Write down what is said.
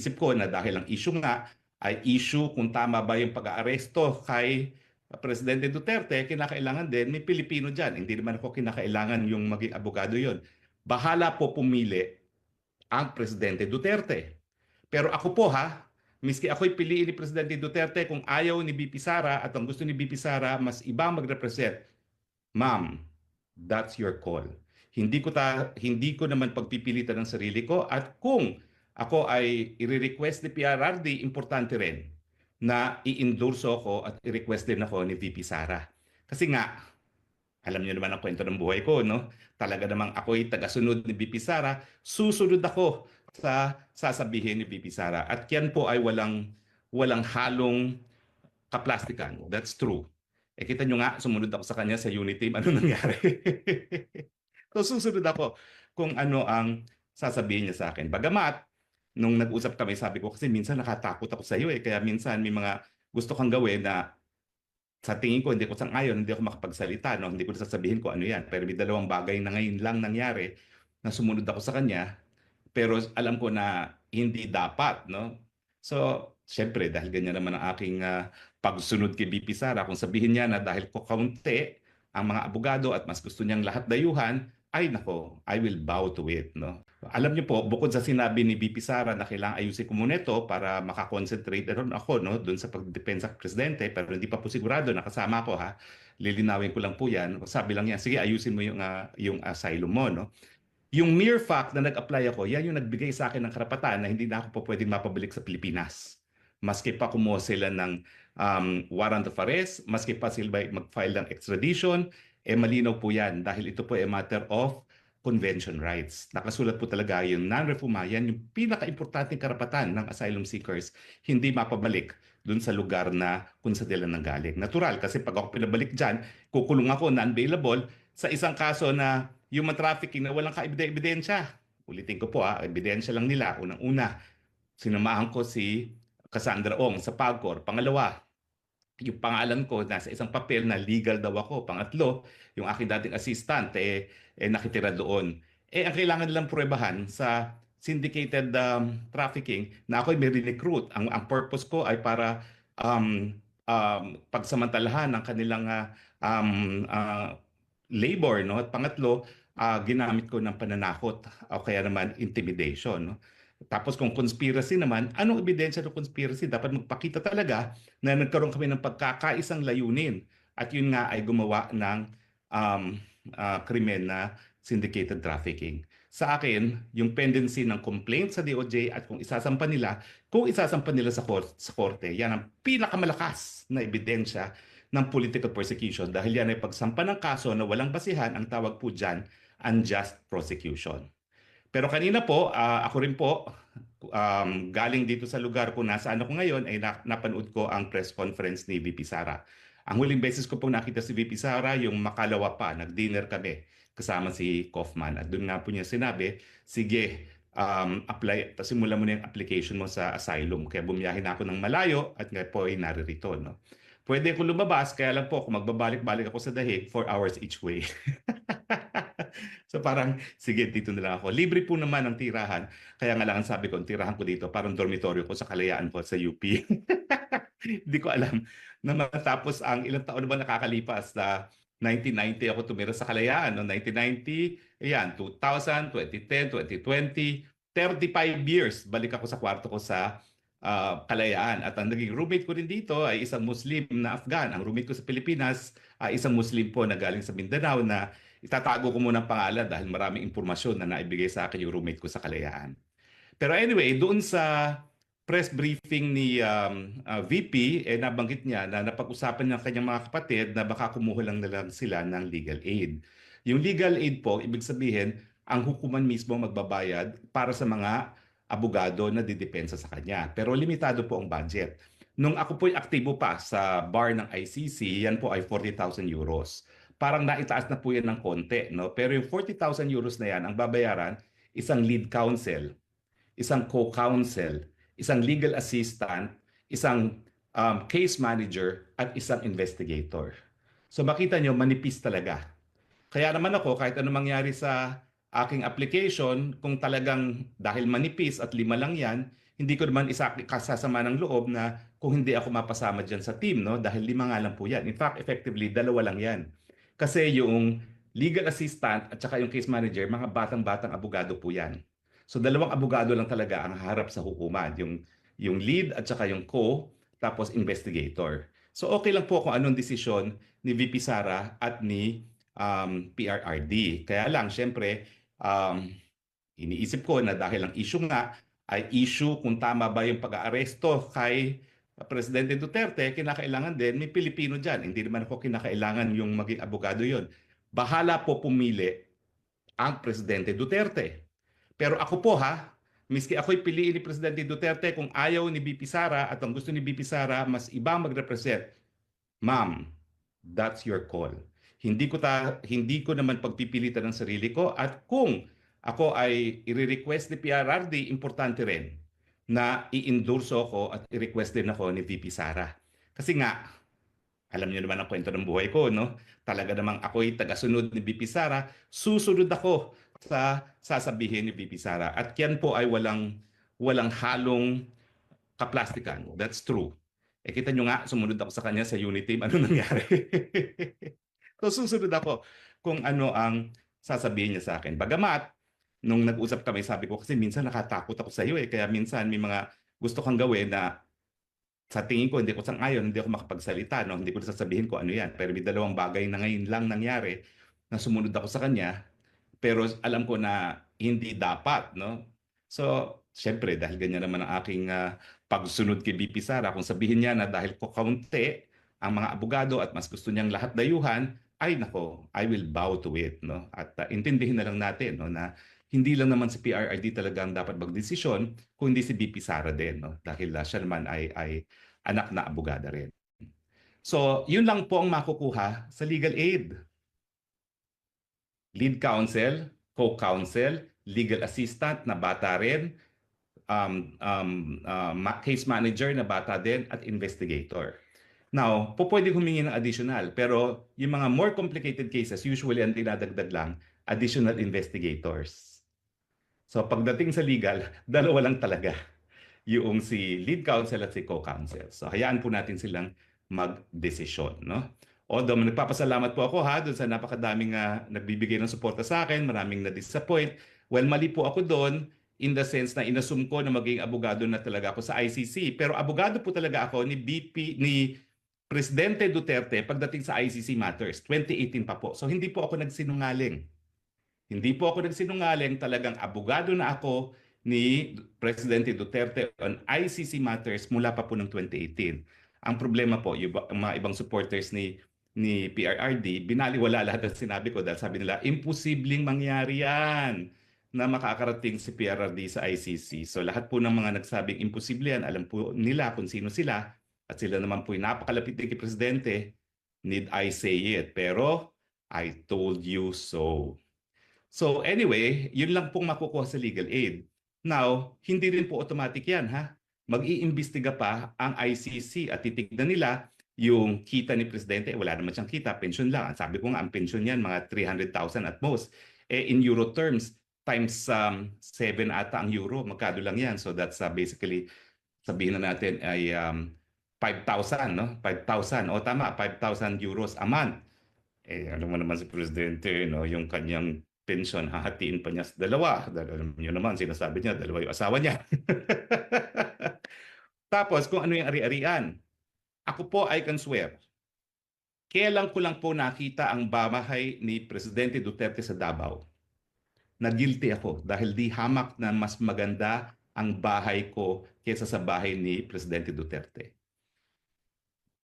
naisip ko na dahil ang issue nga ay issue kung tama ba yung pag-aaresto kay Presidente Duterte, kinakailangan din may Pilipino dyan. Hindi naman ako kinakailangan yung maging abogado yon. Bahala po pumili ang Presidente Duterte. Pero ako po ha, miski ako'y piliin ni Presidente Duterte, kung ayaw ni BP Sara at ang gusto ni BP Sara mas iba mag-represent, ma'am, that's your call. Hindi ko naman pagpipilitan ng sarili ko, at kung ako ay i-request ni PRRD, importante rin na i-endorso ako at i-request din ako ni VP Sara. Kasi nga, alam niyo naman ang kwento ng buhay ko, no? Talaga namang ako'y tagasunod ni VP Sara, susunod ako sa sasabihin ni VP Sara. At yan po ay walang halong kaplastikan. That's true. Eh kita nyo nga, sumunod ako sa kanya sa unit team. Ano nangyari? So susunod ako kung ano ang sasabihin niya sa akin. Bagamat, nung nag-usap kami, sabi ko kasi minsan nakatakot ako sa iyo eh. Kaya minsan may mga gusto kang gawin na sa tingin ko hindi ko sang-ayon, hindi ako makapagsalita, no? Hindi ko sasabihin ko ano yan. Pero may dalawang bagay na ngayon lang nangyari na sumunod ako sa kanya. Pero alam ko na hindi dapat, no? So, syempre, dahil ganyan naman ang aking pagsunod kay BP Sara, kung sabihin niya na dahil ko kaunti ang mga abogado at mas gusto niyang lahat dayuhan, ay nako, I will bow to it, no? Alam niyo po, bukod sa sinabi ni BP Sara na kailangan ayusin ko muna ito para makakonsentrate rin ako, no, doon sa pagdepensa sa presidente, pero hindi pa po sigurado, nakasama ko ha. Lilinawin ko lang po yan. Sabi lang yan, sige, ayusin mo yung asylum mo, no? Yung mere fact na nag-apply ako, yan yung nagbigay sa akin ng karapatan na hindi na ako po pwedeng mapabalik sa Pilipinas. Maski pa kumuha sila ng warrant of arrest, maski pa sila mag-file ng extradition, malinaw po yan dahil ito po ay matter of convention rights. Nakasulat po talaga yung non-refuma, yan yung pinaka-importanting karapatan ng asylum seekers, hindi mapabalik dun sa lugar na kung sa nila nanggaling. Natural, kasi pag ako pinabalik dyan, kukulong ako non-bailable sa isang kaso na human trafficking na walang ka-ebidensya. Ulitin ko po ebidensya lang nila. Unang-una, sinamahan ko si Cassandra Ong sa PAGCOR. Pangalawa, yung pangalan ko nasa isang papel na legal daw ako. Pangatlo, yung aking dating assistant nakitira doon. Ang kailangan nilang pruwebahan sa syndicated trafficking na ako ay may recruit. Ang purpose ko ay para pagsamantalahan ng kanilang labor, no? At pangatlo, ginamit ko ng pananakot o kaya naman intimidation, no? Tapos kung conspiracy naman, anong ebidensya ng conspiracy? Dapat magpakita talaga na nagkaroon kami ng pagkakaisang layunin. At yun nga ay gumawa ng krimen na syndicated trafficking. Sa akin, yung pendency ng complaint sa DOJ at kung isasampa nila sa korte, yan ang pinakamalakas na ebidensya ng political persecution dahil yan ay pagsampa ng kaso na walang basihan, ang tawag po dyan, unjust prosecution. Pero kanina po, ako rin po, galing dito sa lugar kung nasaan ako ngayon, ay napanood ko ang press conference ni VP Sara. Ang huling beses ko po nakita si VP Sara, yung makalawa pa, nag-dinner kami kasama si Kaufman. At doon nga po niya sinabi, sige, apply, simulan mo na yung application mo sa asylum. Kaya bumiyahin ako ng malayo at nga po ay naririto, no? Pwede ko lumabas, kaya lang po kung magbabalik-balik ako sa Dahig, 4 hours each way. So parang, sige, dito na lang ako. Libre po naman ang tirahan. Kaya nga lang sabi ko, ang tirahan ko dito, parang dormitoryo ko sa Kalayaan po sa UP. Hindi ko alam na matapos ang ilang taon na ba nakakalipas na 1990 ako tumira sa Kalayaan. No? 1990, ayan, 2000, 2010, 2020, 35 years balik ako sa kwarto ko sa Kalayaan. At ang naging roommate ko rin dito ay isang Muslim na Afghan. Ang roommate ko sa Pilipinas ay isang Muslim po na galing sa Mindanao na itatago ko muna ang pangalan dahil maraming impormasyon na naibigay sa akin yung roommate ko sa Kalayaan. Pero anyway, doon sa press briefing ni VP, nabanggit niya na napag-usapan ng kanyang mga kapatid na baka kumuha lang na lang sila ng legal aid. Yung legal aid po, ibig sabihin, ang hukuman mismo magbabayad para sa mga abogado na didepensa sa kanya. Pero limitado po ang budget. Nung ako po'y aktibo pa sa bar ng ICC, yan po ay 40,000 euros. Parang naitaas na po yan ng konti, no? Pero yung 40,000 euros na yan, ang babayaran, isang lead counsel, isang co-counsel, isang legal assistant, isang case manager, at isang investigator. So makita nyo, manipis talaga. Kaya naman ako, kahit ano mangyari sa aking application, kung talagang dahil manipis at 5 lang yan, hindi ko naman kasasama ng loob na kung hindi ako mapasama dyan sa team, no? Dahil 5 nga lang po yan. In fact, effectively, 2 lang yan. Kasi yung legal assistant at saka yung case manager, mga batang-batang abogado po yan. So 2 abogado lang talaga ang harap sa hukuman, yung lead at saka yung tapos investigator. So okay lang po kung anong desisyon ni VP Sara at ni PRRD. Kaya lang, syempre, iniisip ko na dahil ang issue nga ay issue kung tama ba yung pag-aaresto kay Presidente Duterte, kinakailangan din may Pilipino dyan. Hindi naman ako kinakailangan yung maging abogado yon. Bahala po pumili ang Presidente Duterte. Pero ako po miski ako'y piliin ni Presidente Duterte, kung ayaw ni BP Sara at ang gusto ni BP Sara mas ibang mag-represent, ma'am, that's your call. Hindi ko naman pagpipilitan ng sarili ko, at kung ako ay i-request ni PRRD, importante rin na i-endorso ko at i-request din ako ni VP Sara. Kasi nga, alam niyo naman ang kwento ng buhay ko, no? Talaga namang ako'y tagasunod ni VP Sara, susunod ako sa sasabihin ni VP Sara. At yan po ay walang halong kaplastikan. That's true. Kita nyo nga, sumunod ako sa kanya sa unit team. Ano nangyari? So susunod ako kung ano ang sasabihin niya sa akin. Bagamat, nung nag-usap kami, sabi ko, kasi minsan nakatakot ako sa iyo kaya minsan may mga gusto kang gawin na sa tingin ko, hindi ko sang-ayon, hindi ako makapagsalita, no? Hindi ko sasabihin ko ano yan. Pero may 2 bagay na ngayon lang nangyari na sumunod ako sa kanya, pero alam ko na hindi dapat, no? So, syempre, dahil ganyan naman ang aking pagsunod kay BP Sara, kung sabihin niya na dahil ko kaunti ang mga abogado at mas gusto niyang lahat dayuhan, ay nako, I will bow to it, no? At intindihin na lang natin, no, na hindi lang naman si PRRD talaga ang dapat magdesisyon, kundi si BP Sara din, no? Dahil siya naman ay anak na abogada rin. So, yun lang po ang makukuha sa legal aid. Lead counsel, co-counsel, legal assistant na bata rin, case manager na bata din, at investigator. Now, pwede humingi ng additional, pero yung mga more complicated cases, usually ang dinadagdag lang, additional investigators. So pagdating sa legal, 2 lang talaga, yung si lead counsel at si co-counsel. So hayaan po natin silang magdesisyon, no? Although nagpapasalamat po ako doon sa napakadaming nagbibigay ng suporta sa akin, maraming na-disappoint. Well, mali po ako doon in the sense na inassume ko na maging abogado na talaga ako sa ICC. Pero abogado po talaga ako ni Presidente Duterte pagdating sa ICC matters. 2018 pa po. So hindi po ako nagsinungaling. Hindi po ako nagsinungaling, talagang abogado na ako ni Presidente Duterte on ICC matters mula pa po ng 2018. Ang problema po, yung mga ibang supporters ni PRRD, binaliwala lahat ng sinabi ko dahil sabi nila, imposibleng mangyari yan na makakarating si PRRD sa ICC. So lahat po ng mga nagsabing imposible yan, alam po nila kung sino sila, at sila naman po yung napakalapit din kay Presidente. Need I say it? Pero I told you so. So anyway, yun lang pong makukuha sa legal aid. Now, hindi rin po automatic yan Mag-iimbestiga pa ang ICC at titignan nila yung kita ni Presidente. Wala naman siyang kita, pension lang. Ang sabi ko nga, ang pension niyan, mga 300,000 at most. In euro terms, times 7 ata ang euro, magkano lang yan. So that's basically, sabihin na natin ay 5,000, no? 5,000. O tama, 5,000 euros a month. Alam mo naman si Presidente, no? Yung kanyang pension, hahatiin pa niya sa 2. Alam niyo naman, sinasabi niya, 2 yung asawa niya. Tapos, kung ano yung ari-arian. Ako po, I can swear. Kailan ko lang po nakita ang bahay ni Presidente Duterte sa Davao. Na guilty ako dahil di hamak na mas maganda ang bahay ko kaysa sa bahay ni Presidente Duterte.